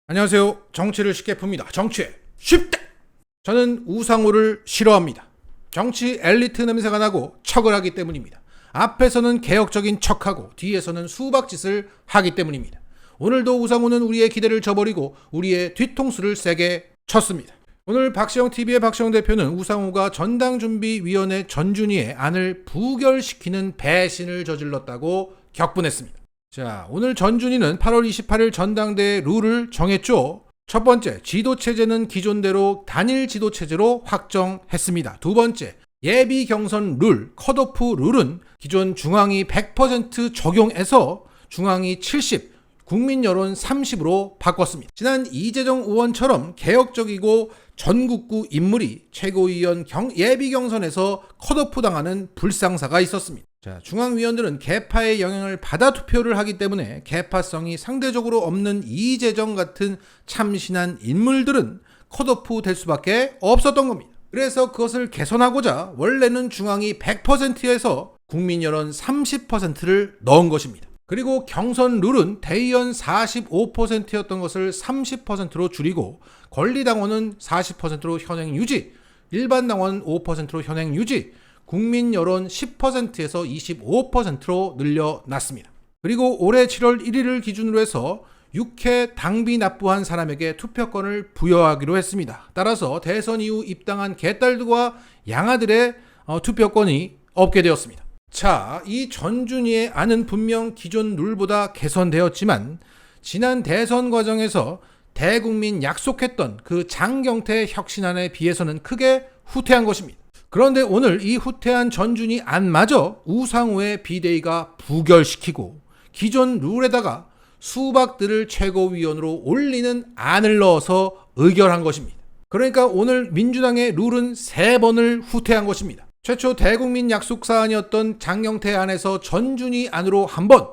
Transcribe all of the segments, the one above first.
안녕하세요. 정치를 쉽게 풉니다. 정치의 쉽다. 저는 우상호를 싫어합니다. 정치 엘리트 냄새가 나고 척을 하기 때문입니다. 앞에서는 개혁적인 척하고 뒤에서는 수박짓을 하기 때문입니다. 오늘도 우상호는 우리의 기대를 저버리고 우리의 뒤통수를 세게 쳤습니다. 오늘 박시영TV의 박시영 대표는 우상호가 전당준비위원회 전준희의 안을 부결시키는 배신을 저질렀다고 격분했습니다. 자, 오늘 전준희는 8월 28일 전당대회 룰을 정했죠. 첫 번째, 지도체제는 기존대로 단일 지도체제로 확정했습니다. 두 번째, 예비 경선 룰, 컷오프 룰은 기존 중앙위 100% 적용해서 중앙위 70, 국민 여론 30으로 바꿨습니다. 지난 이재정 의원처럼 개혁적이고 전국구 인물이 최고위원 예비 경선에서 컷오프 당하는 불상사가 있었습니다. 자, 중앙위원들은 계파의 영향을 받아 투표를 하기 때문에 계파성이 상대적으로 없는 이재정 같은 참신한 인물들은 컷오프 될 수밖에 없었던 겁니다. 그래서 그것을 개선하고자 원래는 중앙이 100%에서 국민 여론 30%를 넣은 것입니다. 그리고 경선 룰은 대의원 45%였던 것을 30%로 줄이고 권리당원은 40%로 현행 유지, 일반 당원은 5%로 현행 유지, 국민 여론 10%에서 25%로 늘려놨습니다. 그리고 올해 7월 1일을 기준으로 해서 6회 당비 납부한 사람에게 투표권을 부여하기로 했습니다. 따라서 대선 이후 입당한 개딸들과 양아들의 투표권이 없게 되었습니다. 자, 이 전준희의 안은 분명 기존 룰보다 개선되었지만 지난 대선 과정에서 대국민 약속했던 그 장경태 혁신안에 비해서는 크게 후퇴한 것입니다. 그런데 오늘 이 후퇴한 전준희 안마저 우상호의 비대위가 부결시키고 기존 룰에다가 수박들을 최고위원으로 올리는 안을 넣어서 의결한 것입니다. 그러니까 오늘 민주당의 룰은 3번을 후퇴한 것입니다. 최초 대국민 약속 사안이었던 장경태 안에서 전준희 안으로 1번,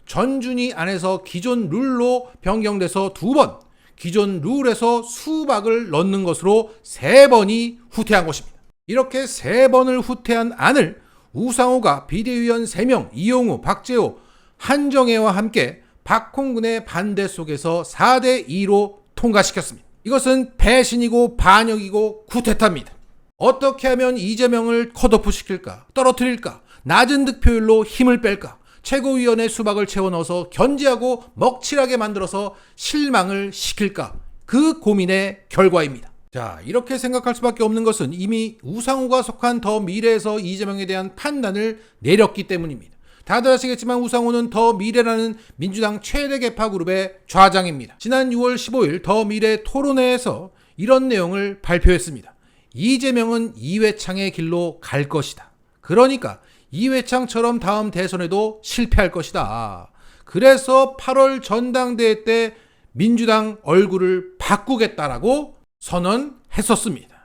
전준희 안에서 기존 룰로 변경돼서 2번, 기존 룰에서 수박을 넣는 것으로 3번이 후퇴한 것입니다. 이렇게 3번을 후퇴한 안을 우상호가 비대위원 3명, 이용우, 박재호, 한정혜와 함께 박홍근의 반대 속에서 4대2로 통과시켰습니다. 이것은 배신이고 반역이고 쿠데타입니다. 어떻게 하면 이재명을 컷오프 시킬까? 떨어뜨릴까? 낮은 득표율로 힘을 뺄까? 최고위원회 수박을 채워 넣어서 견제하고 먹칠하게 만들어서 실망을 시킬까? 그 고민의 결과입니다. 자, 이렇게 생각할 수밖에 없는 것은 이미 우상호가 속한 더 미래에서 이재명에 대한 판단을 내렸기 때문입니다. 다들 아시겠지만 우상호는 더 미래라는 민주당 최대 개파 그룹의 좌장입니다. 지난 6월 15일 더 미래 토론회에서 이런 내용을 발표했습니다. 이재명은 이회창의 길로 갈 것이다. 그러니까 이회창처럼 다음 대선에도 실패할 것이다. 그래서 8월 전당대회 때 민주당 얼굴을 바꾸겠다라고 선언했었습니다.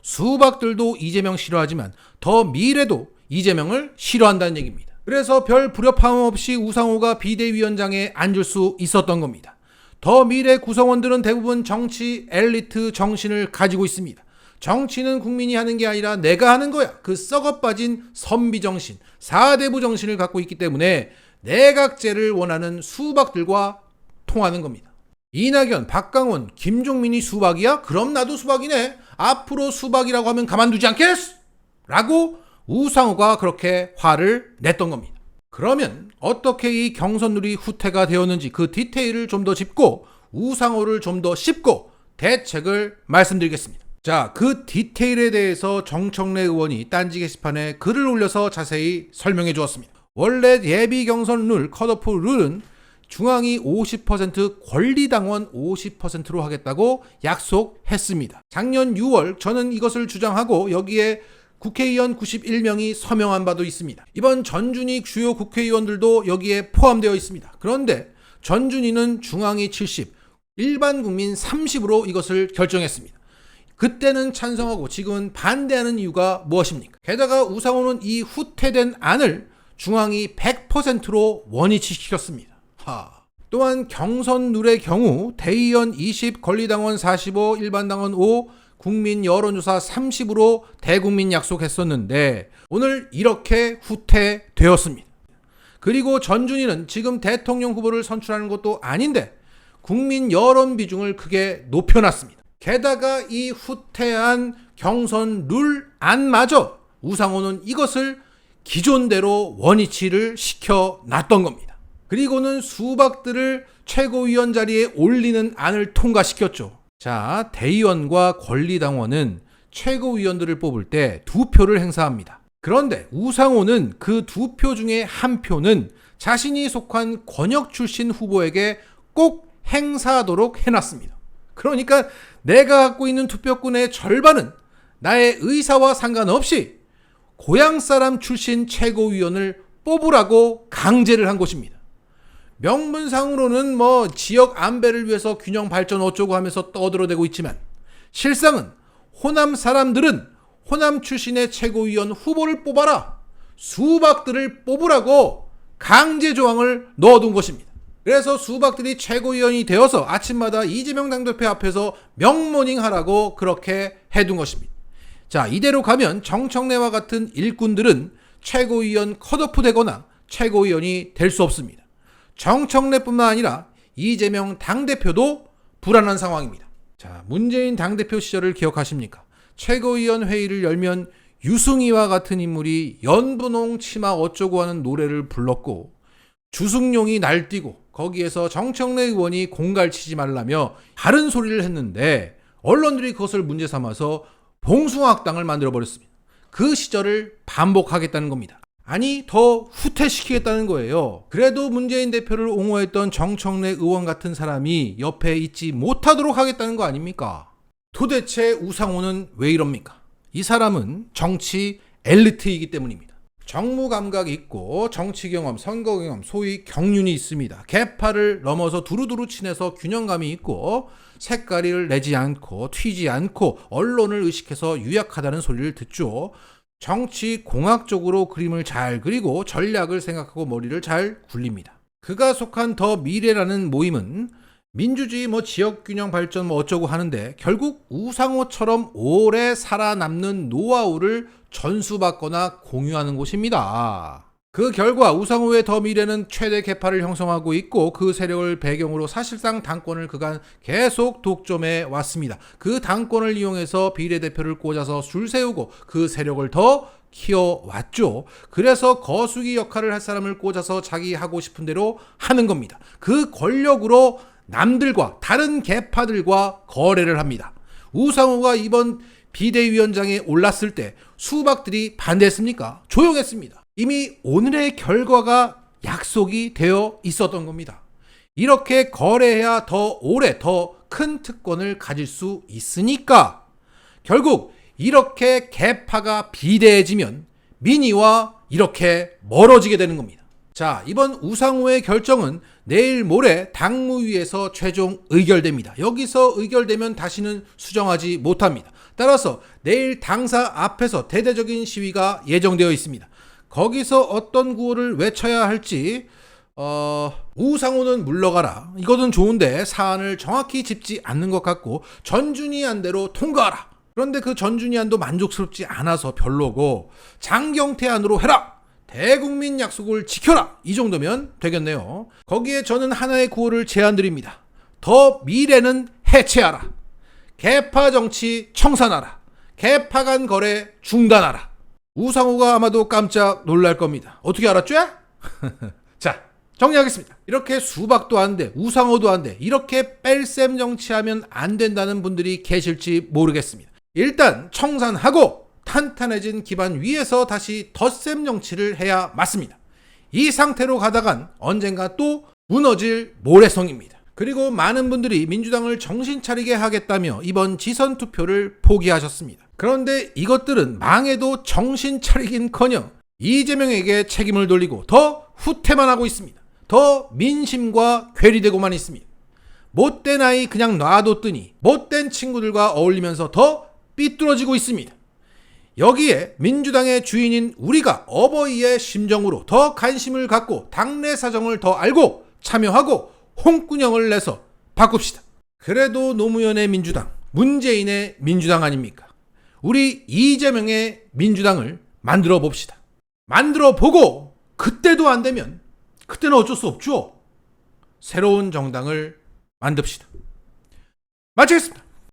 수박들도 이재명 싫어하지만 더 미래도 이재명을 싫어한다는 얘기입니다. 그래서 별 불협화음 없이 우상호가 비대위원장에 앉을 수 있었던 겁니다. 더 미래 구성원들은 대부분 정치 엘리트 정신을 가지고 있습니다. 정치는 국민이 하는 게 아니라 내가 하는 거야. 그 썩어빠진 선비정신, 사대부 정신을 갖고 있기 때문에 내각제를 원하는 수박들과 통하는 겁니다. 이낙연, 박강원, 김종민이 수박이야? 그럼 나도 수박이네. 앞으로 수박이라고 하면 가만두지 않겠어? 라고 우상호가 그렇게 화를 냈던 겁니다. 그러면 어떻게 이 경선룰이 후퇴가 되었는지 그 디테일을 좀 더 짚고 우상호를 좀 더 씹고 대책을 말씀드리겠습니다. 자, 그 디테일에 대해서 정청래 의원이 딴지 게시판에 글을 올려서 자세히 설명해 주었습니다. 원래 예비 경선 룰, 컷오프 룰은 중앙이 50%, 권리당원 50%로 하겠다고 약속했습니다. 작년 6월 저는 이것을 주장하고 여기에 국회의원 91명이 서명한 바도 있습니다. 이번 전준희 주요 국회의원들도 여기에 포함되어 있습니다. 그런데 전준희는 중앙이 70, 일반 국민 30으로 이것을 결정했습니다. 그때는 찬성하고 지금은 반대하는 이유가 무엇입니까? 게다가 우상호는 이 후퇴된 안을 중앙이 100%로 원위치시켰습니다. 또한 경선 룰의 경우 대의원 20, 권리당원 45, 일반당원 5, 국민 여론조사 30으로 대국민 약속했었는데 오늘 이렇게 후퇴되었습니다. 그리고 전준희는 지금 대통령 후보를 선출하는 것도 아닌데 국민 여론 비중을 크게 높여놨습니다. 게다가 이 후퇴한 경선 룰 안마저 우상호는 이것을 기존대로 원위치를 시켜놨던 겁니다. 그리고는 수박들을 최고위원 자리에 올리는 안을 통과시켰죠. 자, 대의원과 권리당원은 최고위원들을 뽑을 때 2표를 행사합니다. 그런데 우상호는 그 2표 중에 1표는 자신이 속한 권역 출신 후보에게 꼭 행사하도록 해놨습니다. 그러니까 내가 갖고 있는 투표권의 절반은 나의 의사와 상관없이 고향 사람 출신 최고위원을 뽑으라고 강제를 한 것입니다. 명분상으로는 지역 안배를 위해서 균형 발전 어쩌고 하면서 떠들어대고 있지만 실상은 호남 사람들은 호남 출신의 최고위원 후보를 뽑아라, 수박들을 뽑으라고 강제 조항을 넣어둔 것입니다. 그래서 수박들이 최고위원이 되어서 아침마다 이재명 당대표 앞에서 명모닝 하라고 그렇게 해둔 것입니다. 자, 이대로 가면 정청래와 같은 일꾼들은 최고위원 컷오프 되거나 최고위원이 될 수 없습니다. 정청래뿐만 아니라 이재명 당대표도 불안한 상황입니다. 자, 문재인 당대표 시절을 기억하십니까? 최고위원 회의를 열면 유승희와 같은 인물이 연분홍 치마 어쩌고 하는 노래를 불렀고 주승용이 날뛰고 거기에서 정청래 의원이 공갈치지 말라며 다른 소리를 했는데 언론들이 그것을 문제 삼아서 봉숭아학당을 만들어버렸습니다. 그 시절을 반복하겠다는 겁니다. 아니, 더 후퇴시키겠다는 거예요. 그래도 문재인 대표를 옹호했던 정청래 의원 같은 사람이 옆에 있지 못하도록 하겠다는 거 아닙니까? 도대체 우상호는 왜 이럽니까? 이 사람은 정치 엘리트이기 때문입니다. 정무 감각이 있고 정치 경험, 선거 경험, 소위 경륜이 있습니다. 계파를 넘어서 두루두루 친해서 균형감이 있고 색깔을 내지 않고 튀지 않고 언론을 의식해서 유약하다는 소리를 듣죠. 정치 공학적으로 그림을 잘 그리고 전략을 생각하고 머리를 잘 굴립니다. 그가 속한 더 미래라는 모임은 민주주의 지역균형 발전 어쩌고 하는데 결국 우상호처럼 오래 살아남는 노하우를 전수받거나 공유하는 곳입니다. 그 결과 우상호의 더 미래는 최대 계파를 형성하고 있고 그 세력을 배경으로 사실상 당권을 그간 계속 독점해 왔습니다. 그 당권을 이용해서 비례대표를 꽂아서 줄 세우고 그 세력을 더 키워왔죠. 그래서 거수기 역할을 할 사람을 꽂아서 자기 하고 싶은 대로 하는 겁니다. 그 권력으로 남들과 다른 계파들과 거래를 합니다. 우상호가 이번 비대위원장에 올랐을 때 수박들이 반대했습니까? 조용했습니다. 이미 오늘의 결과가 약속이 되어 있었던 겁니다. 이렇게 거래해야 더 오래 더 큰 특권을 가질 수 있으니까 결국 이렇게 계파가 비대해지면 민의와 이렇게 멀어지게 되는 겁니다. 자, 이번 우상호의 결정은 내일 모레 당무위에서 최종 의결됩니다. 여기서 의결되면 다시는 수정하지 못합니다. 따라서 내일 당사 앞에서 대대적인 시위가 예정되어 있습니다. 거기서 어떤 구호를 외쳐야 할지 우상호는 물러가라. 이거는 좋은데 사안을 정확히 짚지 않는 것 같고 전준위 안대로 통과하라. 그런데 그 전준위 안도 만족스럽지 않아서 별로고 장경태 안으로 해라. 대국민 약속을 지켜라. 이 정도면 되겠네요. 거기에 저는 하나의 구호를 제안드립니다. 더 미래는 해체하라. 계파 정치 청산하라. 계파 간 거래 중단하라. 우상호가 아마도 깜짝 놀랄 겁니다. 어떻게 알았죠? 자, 정리하겠습니다. 이렇게 수박도 안 돼, 우상호도 안 돼, 이렇게 뺄셈 정치하면 안 된다는 분들이 계실지 모르겠습니다. 일단 청산하고 탄탄해진 기반 위에서 다시 덧셈 정치를 해야 맞습니다. 이 상태로 가다간 언젠가 또 무너질 모래성입니다. 그리고 많은 분들이 민주당을 정신 차리게 하겠다며 이번 지선 투표를 포기하셨습니다. 그런데 이것들은 망해도 정신 차리긴커녕 이재명에게 책임을 돌리고 더 후퇴만 하고 있습니다. 더 민심과 괴리되고만 있습니다. 못된 아이 그냥 놔뒀더니 못된 친구들과 어울리면서 더 삐뚤어지고 있습니다. 여기에 민주당의 주인인 우리가 어버이의 심정으로 더 관심을 갖고 당내 사정을 더 알고 참여하고 홍군형을 내서 바꿉시다. 그래도 노무현의 민주당, 문재인의 민주당 아닙니까? 우리 이재명의 민주당을 만들어 봅시다. 만들어 보고 그때도 안 되면 그때는 어쩔 수 없죠. 새로운 정당을 안 듭시다. 마치겠습니다.